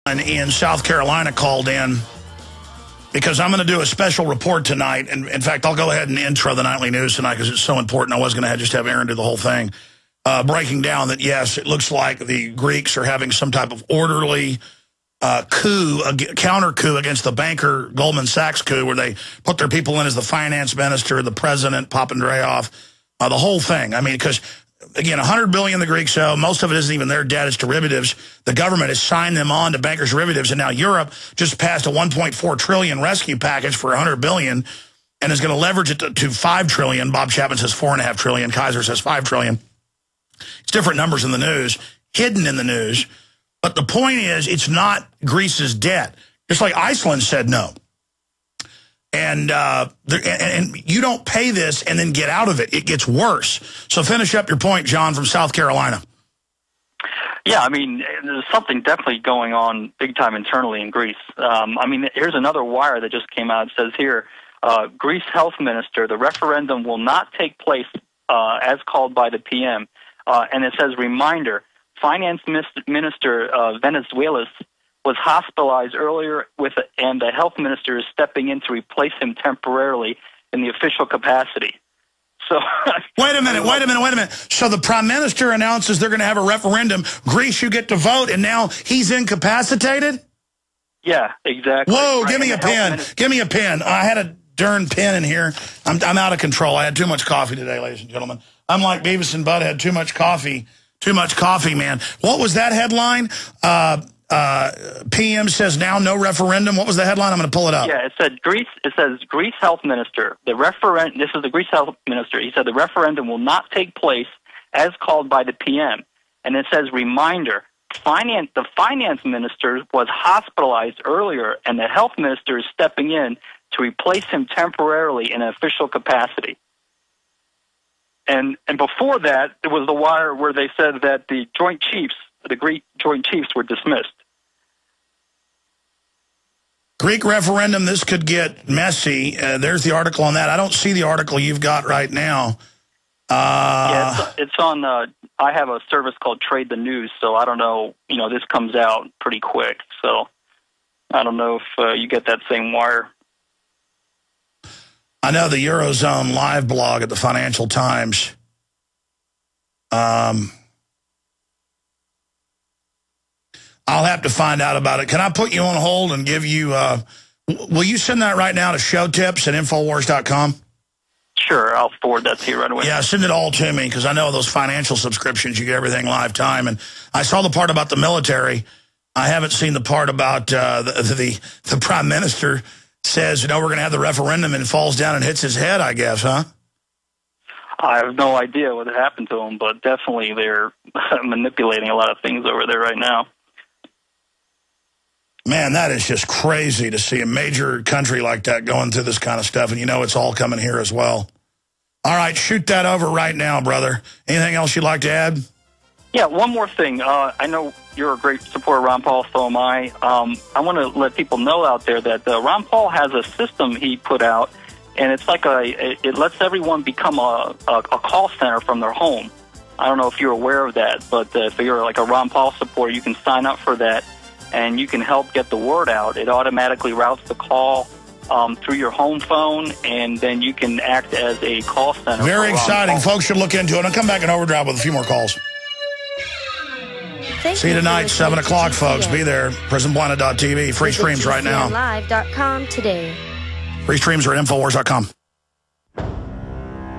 in South Carolina called in because I'm going to do a special report tonight. And in fact, I'll go ahead and intro the nightly news tonight because it's so important. I was going to just have Aaron do the whole thing, breaking down that, yes, it looks like the Greeks are having some type of orderly counter coup against the banker Goldman Sachs coup, where they put their people in as the finance minister, the president, Papandreou, the whole thing. I mean, because again, $100 billion the Greeks owe. Most of it isn't even their debt; it's derivatives. The government has signed them on to bankers' derivatives, and now Europe just passed a 1.4 trillion rescue package for $100 billion, and is going to leverage it to $5 trillion. Bob Chapman says $4.5 trillion. Kaiser says $5 trillion. It's different numbers in the news, hidden in the news. But the point is, it's not Greece's debt. Just like Iceland said no. And you don't pay this and then get out of it. It gets worse. So finish up your point, John, from South Carolina. Yeah, I mean, there's something definitely going on big time internally in Greece. I mean, here's another wire that just came out. It says here, Greece health minister, the referendum will not take place as called by the PM. And it says, reminder, Finance Minister Venezuelos was hospitalized earlier and the health minister is stepping in to replace him temporarily in the official capacity. So wait a minute. So the prime minister announces they're going to have a referendum. Greece, you get to vote, and now he's incapacitated? Yeah, exactly. Whoa, give me a pen. Give me a pen. I had a darn pen in here. I'm out of control. I had too much coffee today, ladies and gentlemen. I'm like Beavis and Butthead, too much coffee. Too much coffee, man. What was that headline? PM says now no referendum. What was the headline? I'm going to pull it up. Yeah, it said Greece. It says Greece health minister. This is the Greece health minister. He said the referendum will not take place as called by the PM. And it says reminder. The finance minister was hospitalized earlier, and the health minister is stepping in to replace him temporarily in an official capacity. And before that, it was the wire where they said that the Joint Chiefs, the Greek Joint Chiefs, were dismissed. Greek referendum, this could get messy. There's the article on that. I don't see the article you've got right now. Yeah, it's on, I have a service called Trade the News, so I don't know, this comes out pretty quick. So I don't know if you get that same wire. I know the Eurozone live blog at the Financial Times. I'll have to find out about it. Can I put you on hold and give you, will you send that right now to showtips@infowars.com? Sure, I'll forward that to you right away. Yeah, send it all to me, because I know those financial subscriptions, you get everything live time. And I saw the part about the military. I haven't seen the part about the prime minister says, we're going to have the referendum, and falls down and hits his head, I guess, huh? I have no idea what happened to him, but definitely they're manipulating a lot of things over there right now. Man, that is just crazy to see a major country like that going through this kind of stuff, and it's all coming here as well. All right, shoot that over right now, brother. Anything else you'd like to add? Yeah, one more thing. I know you're a great supporter of Ron Paul, so am I. I want to let people know out there that Ron Paul has a system he put out, and it's like it lets everyone become a call center from their home. I don't know if you're aware of that, but if you're like a Ron Paul supporter, you can sign up for that, and you can help get the word out. It automatically routes the call through your home phone, and then you can act as a call center. Very exciting. Folks should look into it. I'll come back in overdrive with a few more calls. See you tonight, 7 o'clock, folks. Be there. PrisonPlanet.tv. Free streams right now. Live.com today. Free streams are at Infowars.com.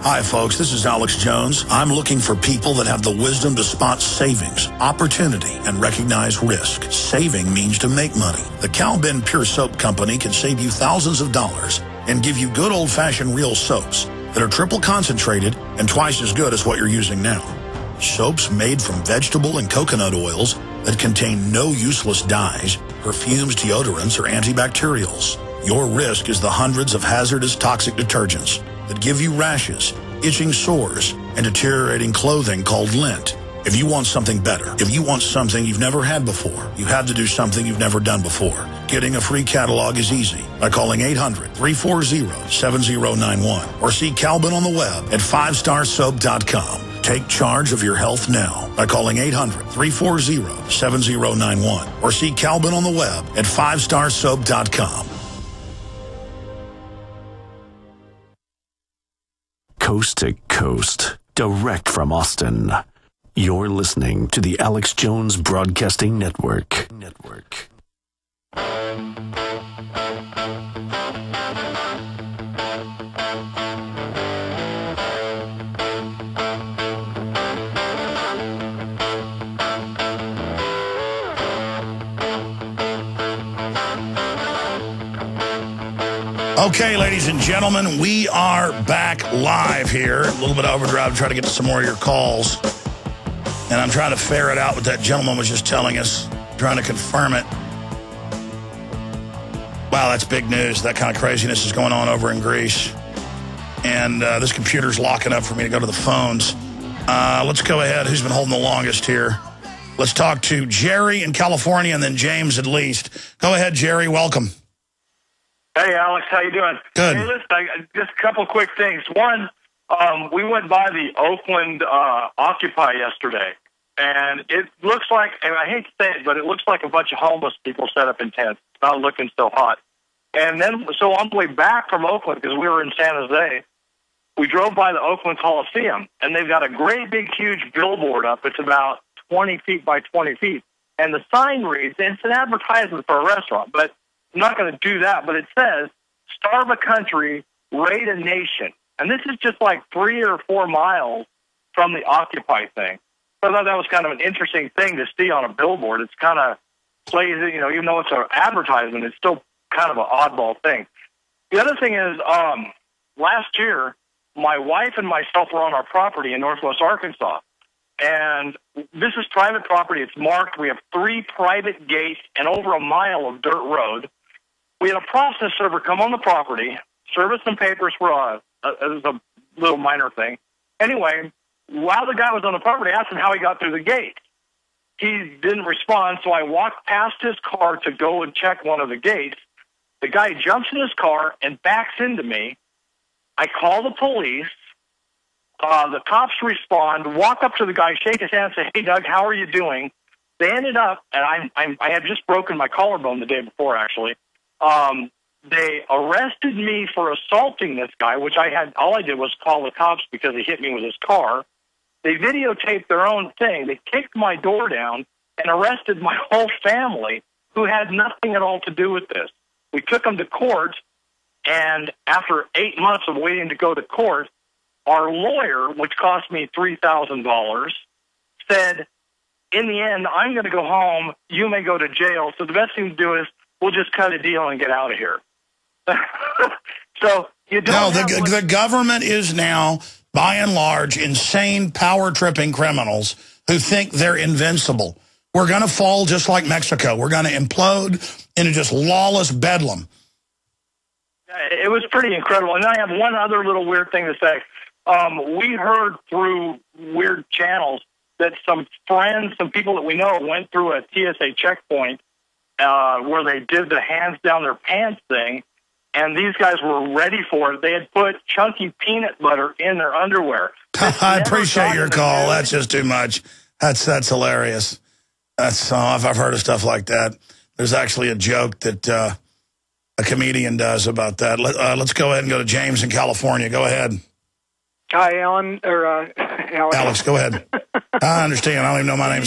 Hi, folks. This is Alex Jones. I'm looking for people that have the wisdom to spot savings, opportunity, and recognize risk. Saving means to make money. The Cal Ben Pure Soap Company can save you thousands of dollars and give you good old-fashioned real soaps that are triple concentrated and twice as good as what you're using now. Soaps made from vegetable and coconut oils that contain no useless dyes, perfumes, deodorants, or antibacterials. Your risk is the hundreds of hazardous toxic detergents that give you rashes, itching sores, and deteriorating clothing called lint. If you want something better, if you want something you've never had before, you have to do something you've never done before. Getting a free catalog is easy by calling 800-340-7091 or see Calvin on the web at 5starsoap.com. Take charge of your health now by calling 800-340-7091 or see Calvin on the web at 5starsoap.com. Coast to coast, direct from Austin. You're listening to the Alex Jones Broadcasting Network. Okay, ladies and gentlemen, we are back live here. A little bit of overdrive to try to get to some more of your calls. And I'm trying to ferret out what that gentleman was just telling us, trying to confirm it. Wow, that's big news. That kind of craziness is going on over in Greece. And this computer's locking up for me to go to the phones. Let's go ahead. Who's been holding the longest here? Let's talk to Jerry in California and then James at least. Go ahead, Jerry. Welcome. Hey, Alex. How you doing? Good. Hey, listen, just a couple quick things. One, we went by the Oakland Occupy yesterday, and it looks like, and I hate to say it, but it looks like a bunch of homeless people set up in tents. It's not looking so hot. And then, so on the way back from Oakland, because we were in San Jose, we drove by the Oakland Coliseum, and they've got a great big, huge billboard up. It's about 20 feet by 20 feet. And the sign reads, and it's an advertisement for a restaurant, but I'm not going to do that, but it says, starve a country, raid a nation. And this is just like 3 or 4 miles from the Occupy thing. So I thought that was kind of an interesting thing to see on a billboard. It's kind of plays, you know, even though it's an advertisement, it's still kind of an oddball thing. The other thing is, last year, my wife and myself were on our property in Northwest Arkansas. And this is private property. It's marked. We have 3 private gates and over a mile of dirt road. We had a process server come on the property, serve us some papers for it was a little minor thing. Anyway, while the guy was on the property, I asked him how he got through the gate. He didn't respond, so I walked past his car to go and check one of the gates. The guy jumps in his car and backs into me. I call the police. The cops respond, walk up to the guy, shake his hand, say, "Hey, Doug, how are you doing?" They ended up, and I had just broken my collarbone the day before, actually. They arrested me for assaulting this guy, which all I did was call the cops because he hit me with his car. They videotaped their own thing. They kicked my door down and arrested my whole family, who had nothing at all to do with this. We took them to court, and after 8 months of waiting to go to court, our lawyer, which cost me $3,000, said, in the end, I'm going to go home. You may go to jail. So the best thing to do is we'll just cut a deal and get out of here. So you don't. No, the government is now, by and large, insane, power-tripping criminals who think they're invincible. We're going to fall just like Mexico. We're going to implode into just lawless bedlam. It was pretty incredible. And I have one other little weird thing to say. We heard through weird channels that some friends, some people that we know, went through a TSA checkpoint where they did the hands down their pants thing, and these guys were ready for it. They had put chunky peanut butter in their underwear. I appreciate your call. That's just too much. That's hilarious. That's I've heard of stuff like that. There's actually a joke that a comedian does about that. Let's go ahead and go to James in California. Go ahead. Hi, Alan, or Alex. Alex, go ahead. I understand. I don't even know my name.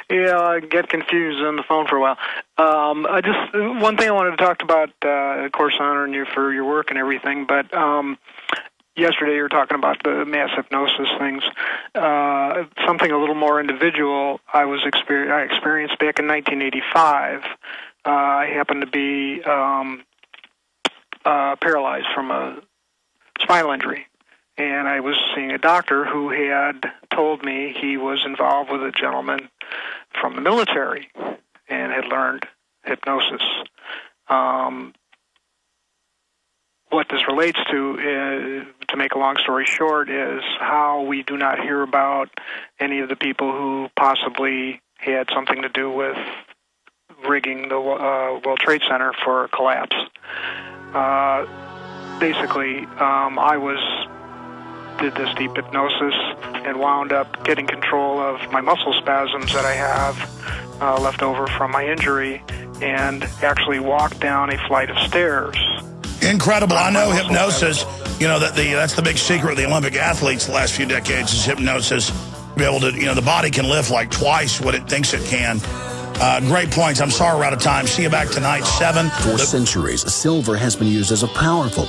Yeah, I get confused on the phone for a while. One thing I wanted to talk about, of course, honoring you for your work and everything, but yesterday you were talking about the mass hypnosis things. Something a little more individual I experienced back in 1985. I happened to be paralyzed from a spinal injury. And I was seeing a doctor who had told me he was involved with a gentleman from the military and had learned hypnosis. What this relates to make a long story short, is how we do not hear about any of the people who possibly had something to do with rigging the World Trade Center for a collapse. Basically, I did this deep hypnosis, and wound up getting control of my muscle spasms that I have left over from my injury, and actually walked down a flight of stairs. Incredible. I know hypnosis, you know, that's the big secret of the Olympic athletes the last few decades is hypnosis. Be able to, you know, the body can lift like twice what it thinks it can. Great points. I'm sorry we're out of time. See you back tonight, 7. For centuries, silver has been used as a powerful